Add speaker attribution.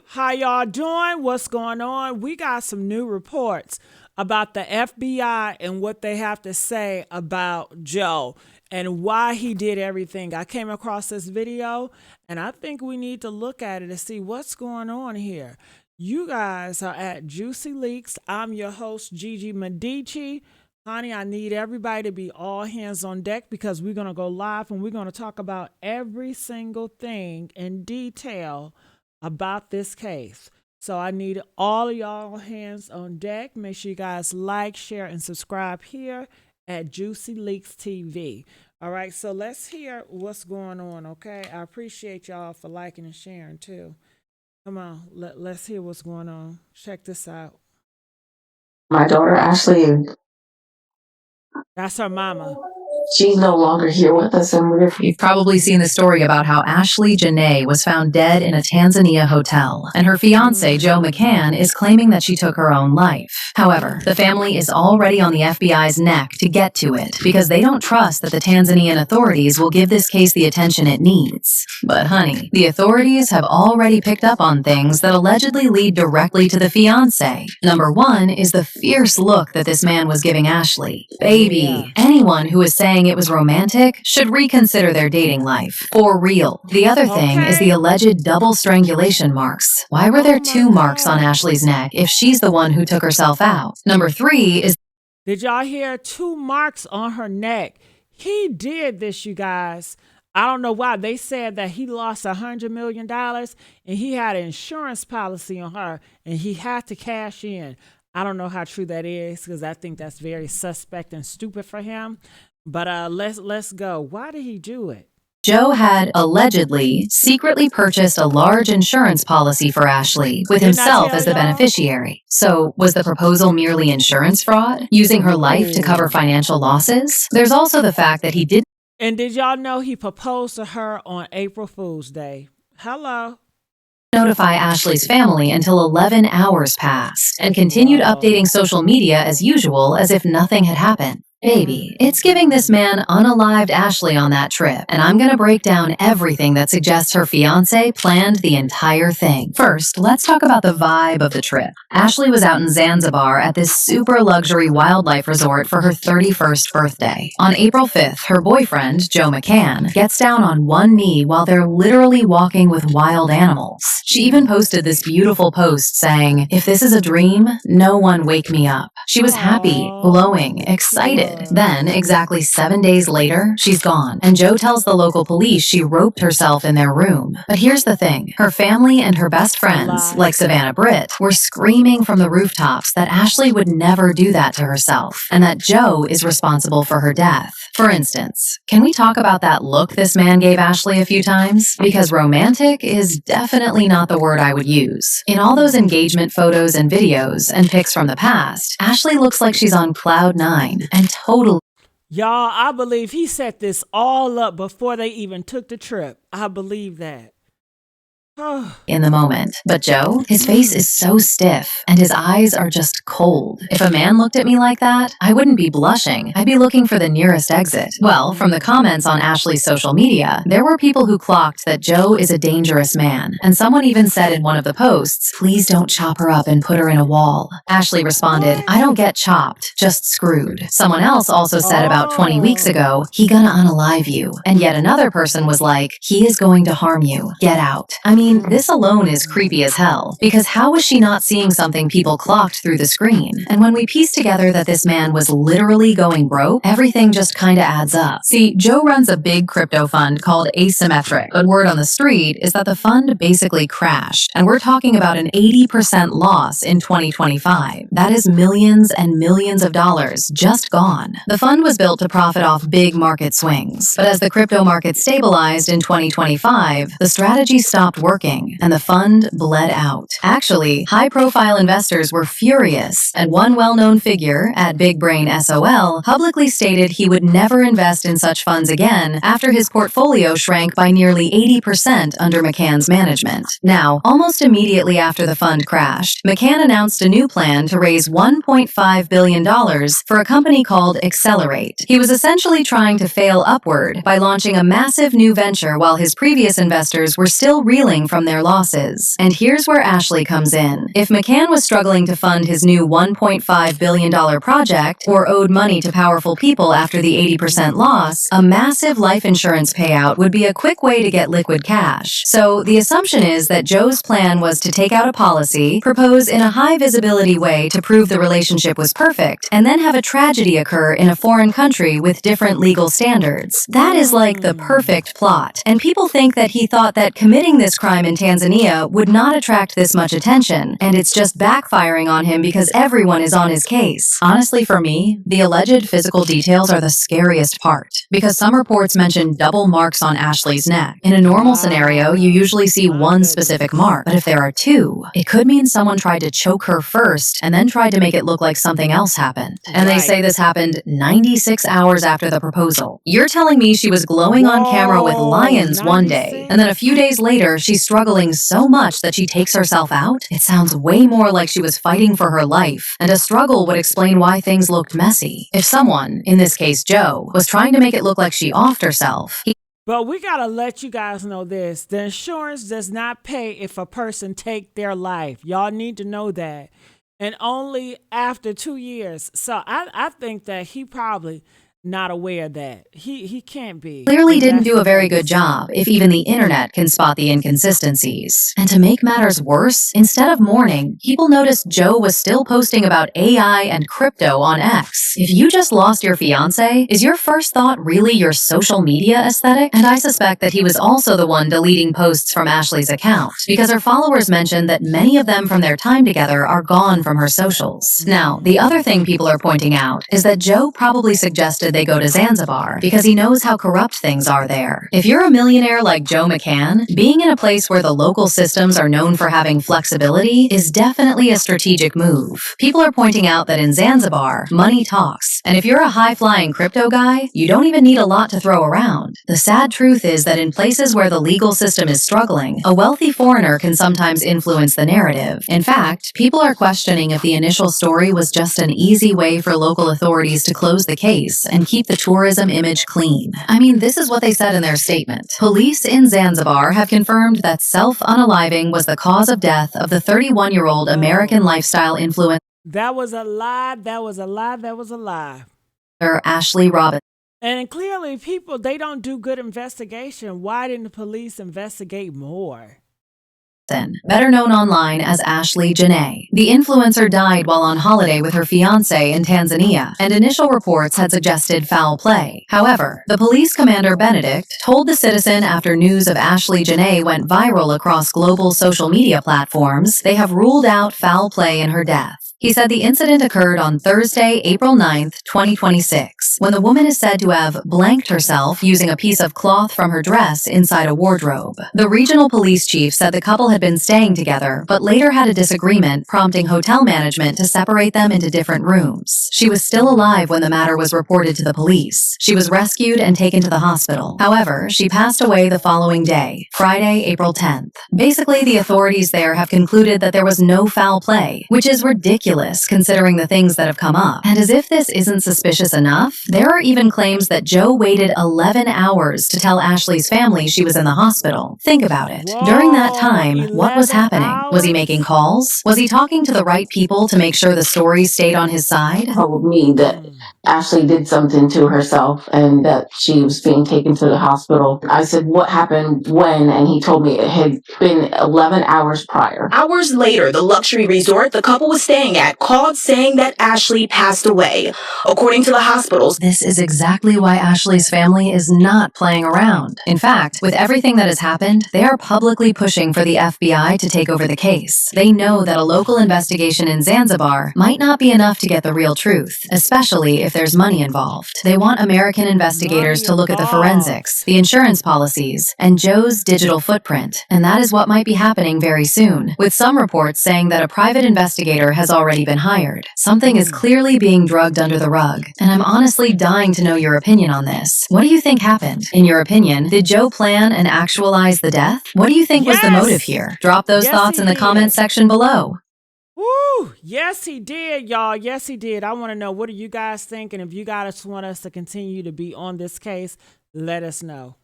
Speaker 1: How y'all doing? What's going on? We got some new reports about the FBI and what they have to say about Joe and why he did everything. I came across this video and I think we need to look at it and see what's going on here. You guys are at Juicy Leaks. I'm your host, Gigi Medici. Honey, I need everybody to be all hands on deck because we're going to go live and we're going to talk about every single thing in detail about this case. So I need all of y'all hands on deck. Make sure you guys like, share, and subscribe here at Juicy Leaks TV. All right, so let's hear what's going on, okay? I appreciate y'all for liking and sharing too. Come on, let's hear what's going on. Check this out.
Speaker 2: My daughter Ashlee,
Speaker 1: That's her mama.
Speaker 2: she's no longer here with us, and
Speaker 3: You've probably seen the story about how Ashlee Jenae was found dead in a Tanzania hotel, and her fiancé, Joe McCann, is claiming that she took her own life. However, the family is already on the FBI's neck to get to it because they don't trust that the Tanzanian authorities will give this case the attention it needs. But honey, the authorities have already picked up on things that allegedly lead directly to the fiancé. Number one is the fierce look that this man was giving Ashlee. Baby, anyone who is saying it was romantic should reconsider their dating life. For real. The other thing is the alleged double strangulation marks. Why were there two marks on Ashlee's neck if she's the one who took herself out? Number three is...
Speaker 1: Did y'all hear 2 marks on her neck? He did this, you guys. I don't know why. They said that he lost $100 million and he had an insurance policy on her and he had to cash in. I don't know how true that is because I think that's very suspect and stupid for him. But let's go. Why did he do it?
Speaker 3: Joe had allegedly secretly purchased a large insurance policy for Ashlee with himself as the beneficiary. So was the proposal merely insurance fraud, using her life to cover financial losses? There's also the fact that he did.
Speaker 1: And did y'all know he proposed to her on April Fool's Day? Hello.
Speaker 3: Notify Ashlee's family until 11 hours passed and continued updating social media as usual as if nothing had happened. Baby, it's giving this man unalived Ashlee on that trip, and I'm gonna break down everything that suggests her fiancé planned the entire thing. First, let's talk about the vibe of the trip. Ashlee was out in Zanzibar at this super luxury wildlife resort for her 31st birthday. On April 5th, her boyfriend, Joe McCann, gets down on one knee while they're literally walking with wild animals. She even posted this beautiful post saying, "If this is a dream, no one wake me up." She was happy, glowing, excited. Then, exactly 7 days later, she's gone, and Joe tells the local police she roped herself in their room. But here's the thing. Her family and her best friends, like Savannah Britt, were screaming from the rooftops that Ashlee would never do that to herself, and that Joe is responsible for her death. For instance, can we talk about that look this man gave Ashlee a few times? Because romantic is definitely not the word I would use. In all those engagement photos and videos and pics from the past, Ashlee looks like she's on cloud 9 and totally.
Speaker 1: Y'all, I believe he set this all up before they even took the trip. I believe that.
Speaker 3: In the moment. But Joe, his face is so stiff and his eyes are just cold. If a man looked at me like that, I wouldn't be blushing. I'd be looking for the nearest exit. Well, from the comments on Ashlee's social media, there were people who clocked that Joe is a dangerous man. And someone even said in one of the posts, "Please don't chop her up and put her in a wall." Ashlee responded, "I don't get chopped, just screwed." Someone else also said about 20 weeks ago, "He gonna unalive you." And yet another person was like, "He is going to harm you. Get out." I mean, this alone is creepy as hell, because how was she not seeing something people clocked through the screen? And when we piece together that this man was literally going broke, everything just kinda adds up. See, Joe runs a big crypto fund called Asymmetric, but word on the street is that the fund basically crashed, and we're talking about an 80% loss in 2025. That is millions and millions of dollars just gone. The fund was built to profit off big market swings, but as the crypto market stabilized in 2025, the strategy stopped working and the fund bled out. Actually, high-profile investors were furious, and one well-known figure at Big Brain SOL publicly stated he would never invest in such funds again after his portfolio shrank by nearly 80% under McCann's management. Now, almost immediately after the fund crashed, McCann announced a new plan to raise $1.5 billion for a company called Accelerate. He was essentially trying to fail upward by launching a massive new venture while his previous investors were still reeling benefiting from their losses. And here's where Ashlee comes in. If McCann was struggling to fund his new $1.5 billion project or owed money to powerful people after the 80% loss, a massive life insurance payout would be a quick way to get liquid cash. So the assumption is that Joe's plan was to take out a policy, propose in a high-visibility way to prove the relationship was perfect, and then have a tragedy occur in a foreign country with different legal standards. That is like the perfect plot. And people think that he thought that committing this crime in Tanzania would not attract this much attention, and it's just backfiring on him because everyone is on his case. Honestly, for me, the alleged physical details are the scariest part, because some reports mention double marks on Ashlee's neck. In a normal scenario, you usually see one specific mark, but if there are two, it could mean someone tried to choke her first and then tried to make it look like something else happened. And they say this happened 96 hours after the proposal. You're telling me she was glowing on camera with lions one day, and then a few days later, she's struggling so much that she takes herself out? It sounds way more like she was fighting for her life, and a struggle would explain why things looked messy. If someone, in this case Joe, was trying to make it look like she offed herself,
Speaker 1: But we got to let you guys know this. The insurance does not pay if a person take their life. Y'all need to know that. And only after 2 years. So I think that he probably not aware of that. He can't be.
Speaker 3: clearly didn't do a very good job if even the internet can spot the inconsistencies. And to make matters worse, instead of mourning, people noticed Joe was still posting about AI and crypto on X. If you just lost your fiancé, is your first thought really your social media aesthetic? And I suspect that he was also the one deleting posts from Ashlee's account, because her followers mentioned that many of them from their time together are gone from her socials. Now, the other thing people are pointing out is that Joe probably suggested they go to Zanzibar because he knows how corrupt things are there. If you're a millionaire like Joe McCann, being in a place where the local systems are known for having flexibility is definitely a strategic move. People are pointing out that in Zanzibar, money talks. And if you're a high-flying crypto guy, you don't even need a lot to throw around. The sad truth is that in places where the legal system is struggling, a wealthy foreigner can sometimes influence the narrative. In fact, people are questioning if the initial story was just an easy way for local authorities to close the case and keep the tourism image clean. I mean, this is what they said in their statement. Police in Zanzibar have confirmed that self-unaliving was the cause of death of the 31-year-old American lifestyle influencer
Speaker 1: That was a lie. That was a lie. That was a lie.
Speaker 3: Ashlee Robinson.
Speaker 1: And clearly people, they don't do good investigation. Why didn't the police investigate more?
Speaker 3: Better known online as Ashlee Jenae. The influencer died while on holiday with her fiancé in Tanzania, and initial reports had suggested foul play. However, the police commander Benedict told the Citizen after news of Ashlee Jenae went viral across global social media platforms, they have ruled out foul play in her death. He said the incident occurred on Thursday, April 9th, 2026, when the woman is said to have blanked herself using a piece of cloth from her dress inside a wardrobe. The regional police chief said the couple had been staying together, but later had a disagreement, prompting hotel management to separate them into different rooms. She was still alive when the matter was reported to the police. She was rescued and taken to the hospital. However, she passed away the following day, Friday, April 10th. Basically, the authorities there have concluded that there was no foul play, which is ridiculous considering the things that have come up. And as if this isn't suspicious enough, there are even claims that Joe waited 11 hours to tell Ashlee's family she was in the hospital. Think about it.
Speaker 1: Whoa,
Speaker 3: During that time, what was
Speaker 1: 11
Speaker 3: happening? Was he making calls? Was he talking to the right people to make sure the story stayed on his side?
Speaker 2: Told me that Ashlee did something to herself and that she was being taken to the hospital. I said, what happened when? And he told me it had been 11 hours prior.
Speaker 4: Hours later, the luxury resort the couple was staying at called saying that Ashlee passed away. According to the hospitals,
Speaker 3: This is exactly why Ashlee's family is not playing around. In fact, with everything that has happened, they are publicly pushing for the FBI to take over the case. They know that a local investigation in Zanzibar might not be enough to get the real truth, especially if there's money involved. They want American investigators to look at the forensics, the insurance policies, and Joe's digital footprint. And that is what might be happening very soon, with some reports saying that a private investigator has already been hired. Something is clearly being drugged under the rug, and I'm honestly dying to know your opinion on this. What do you think happened? In your opinion, did Joe plan and actualize the death? What do you think was the motive here? Drop those thoughts in the comment section below.
Speaker 1: Woo! Yes, he did, y'all. Yes, he did. I want to know, what do you guys think? And if you guys want us to continue to be on this case, let us know.